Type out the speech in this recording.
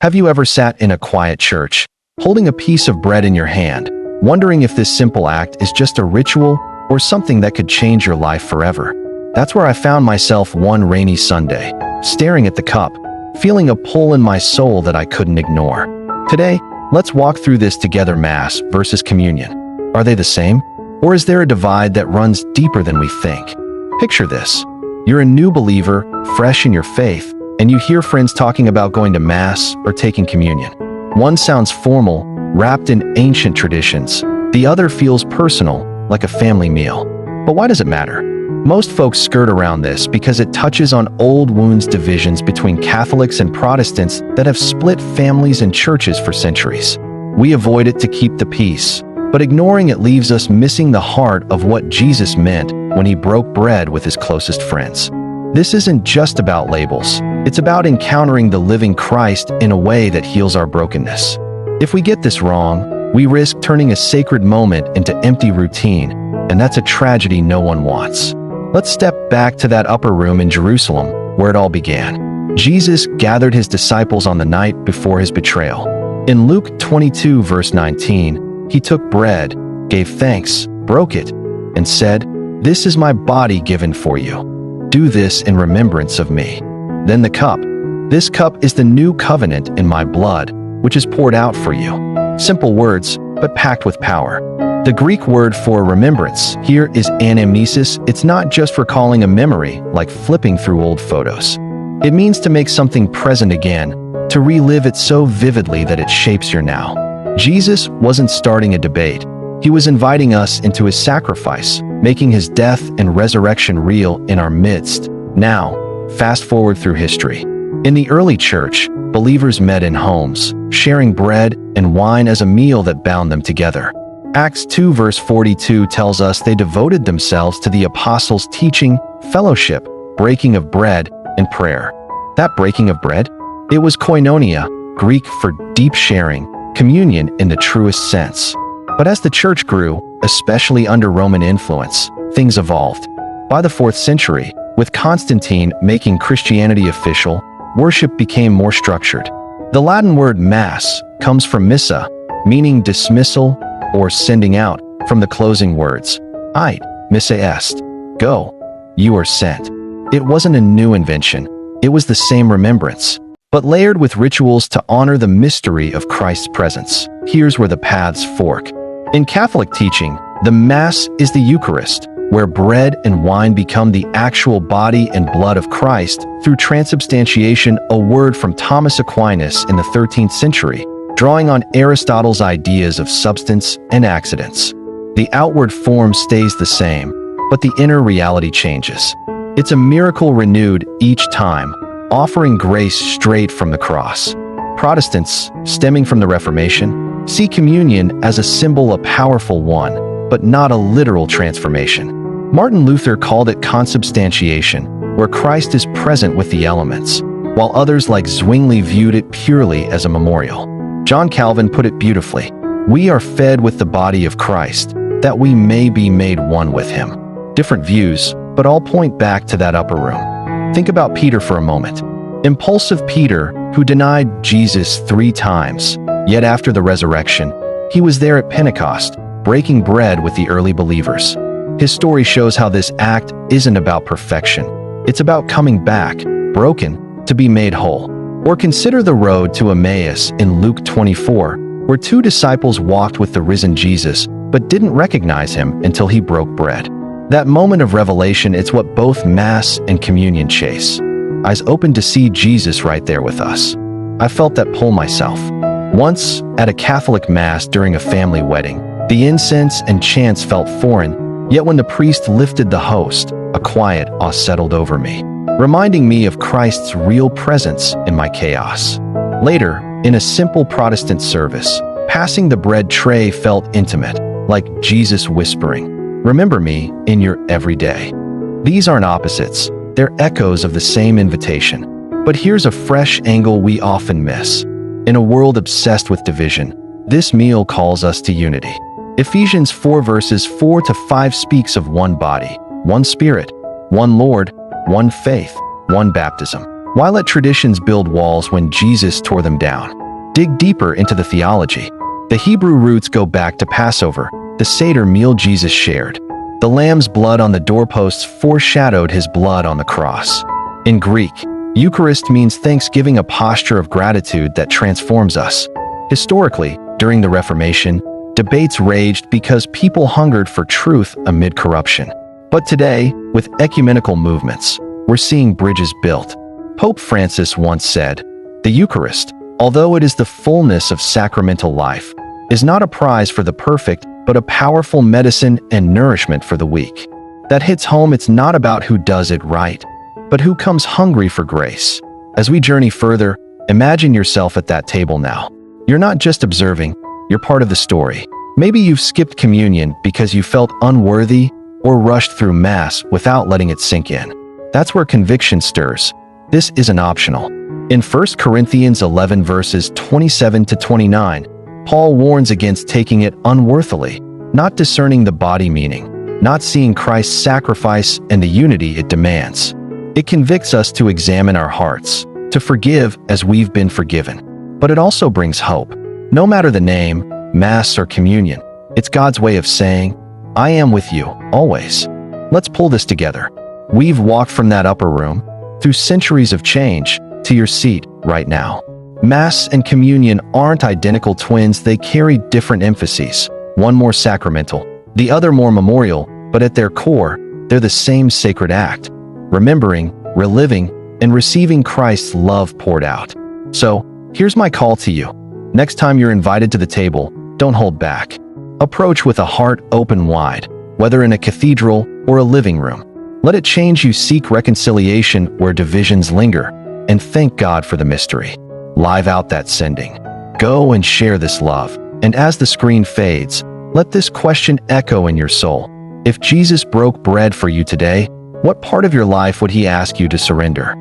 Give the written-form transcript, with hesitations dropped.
Have you ever sat in a quiet church, holding a piece of bread in your hand, wondering if this simple act is just a ritual or something that could change your life forever? That's where I found myself one rainy Sunday, staring at the cup, feeling a pull in my soul that I couldn't ignore. Today, let's walk through this together: Mass versus communion. Are they the same? Or is there a divide that runs deeper than we think? Picture this. You're a new believer, fresh in your faith, and you hear friends talking about going to Mass or taking communion. One sounds formal, wrapped in ancient traditions. The other feels personal, like a family meal. But why does it matter? Most folks skirt around this because it touches on old wounds, divisions between Catholics and Protestants that have split families and churches for centuries. We avoid it to keep the peace, but ignoring it leaves us missing the heart of what Jesus meant when he broke bread with his closest friends. This isn't just about labels. It's about encountering the living Christ in a way that heals our brokenness. If we get this wrong, we risk turning a sacred moment into empty routine, and that's a tragedy no one wants. Let's step back to that upper room in Jerusalem, where it all began. Jesus gathered his disciples on the night before his betrayal. In Luke 22, verse 19, he took bread, gave thanks, broke it, and said, "This is my body given for you. Do this in remembrance of me." Then the cup. "This cup is the new covenant in my blood, which is poured out for you." Simple words, but packed with power. The Greek word for remembrance here is anamnesis. It's not just recalling a memory, like flipping through old photos. It means to make something present again, to relive it so vividly that it shapes your now. Jesus wasn't starting a debate. He was inviting us into his sacrifice, making his death and resurrection real in our midst. Now, fast forward through history. In the early church, believers met in homes, sharing bread and wine as a meal that bound them together. Acts 2 verse 42 tells us they devoted themselves to the apostles' teaching, fellowship, breaking of bread, and prayer. That breaking of bread? It was koinonia, Greek for deep sharing, communion in the truest sense. But as the church grew, especially under Roman influence, things evolved. By the 4th century, with Constantine making Christianity official, worship became more structured. The Latin word mass comes from missa, meaning dismissal or sending out, from the closing words, "Ite, missa est," go, you are sent. It wasn't a new invention, it was the same remembrance, but layered with rituals to honor the mystery of Christ's presence. Here's where the paths fork. In Catholic teaching, the Mass is the Eucharist, where bread and wine become the actual body and blood of Christ through transubstantiation, a word from Thomas Aquinas in the 13th century, drawing on Aristotle's ideas of substance and accidents. The outward form stays the same, but the inner reality changes. It's a miracle renewed each time, offering grace straight from the cross. Protestants, stemming from the Reformation, see communion as a symbol, a powerful one, but not a literal transformation. Martin Luther called it consubstantiation, where Christ is present with the elements, while others like Zwingli viewed it purely as a memorial. John Calvin put it beautifully: "We are fed with the body of Christ, that we may be made one with him." Different views, but all point back to that upper room. Think about Peter for a moment. Impulsive Peter, who denied Jesus 3 times, yet after the resurrection, he was there at Pentecost, breaking bread with the early believers. His story shows how this act isn't about perfection. It's about coming back, broken, to be made whole. Or consider the road to Emmaus in Luke 24, where 2 disciples walked with the risen Jesus, but didn't recognize him until he broke bread. That moment of revelation, it's what both Mass and communion chase. Eyes open to see Jesus right there with us. I felt that pull myself. Once, at a Catholic Mass during a family wedding, the incense and chants felt foreign, yet when the priest lifted the host, a quiet awe settled over me, reminding me of Christ's real presence in my chaos. Later, in a simple Protestant service, passing the bread tray felt intimate, like Jesus whispering, "Remember me in your everyday." These aren't opposites, they're echoes of the same invitation. But here's a fresh angle we often miss. In a world obsessed with division, this meal calls us to unity. Ephesians 4 verses 4 to 5 speaks of one body, one Spirit, one Lord, one faith, one baptism. Why let traditions build walls when Jesus tore them down? Dig deeper into the theology. The Hebrew roots go back to Passover, the Seder meal Jesus shared. The lamb's blood on the doorposts foreshadowed his blood on the cross. In Greek, Eucharist means thanksgiving, a posture of gratitude that transforms us. Historically, during the Reformation, debates raged because people hungered for truth amid corruption. But today, with ecumenical movements, we're seeing bridges built. Pope Francis once said, "The Eucharist, although it is the fullness of sacramental life, is not a prize for the perfect, but a powerful medicine and nourishment for the weak." That hits home. It's not about who does it right, but who comes hungry for grace. As we journey further, imagine yourself at that table now. You're not just observing, you're part of the story. Maybe you've skipped communion because you felt unworthy or rushed through Mass without letting it sink in. That's where conviction stirs. This isn't optional. In 1 Corinthians 11 verses 27 to 29, Paul warns against taking it unworthily, not discerning the body meaning, not seeing Christ's sacrifice and the unity it demands. It convicts us to examine our hearts, to forgive as we've been forgiven. But it also brings hope. No matter the name, Mass or communion, it's God's way of saying, "I am with you, always." Let's pull this together. We've walked from that upper room, through centuries of change, to your seat right now. Mass and communion aren't identical twins, they carry different emphases. One more sacramental, the other more memorial, but at their core, they're the same sacred act. Remembering, reliving, and receiving Christ's love poured out. So, here's my call to you. Next time you're invited to the table, don't hold back. Approach with a heart open wide, whether in a cathedral or a living room. Let it change you. Seek reconciliation where divisions linger, and thank God for the mystery. Live out that sending. Go and share this love. And as the screen fades, let this question echo in your soul. If Jesus broke bread for you today, what part of your life would he ask you to surrender?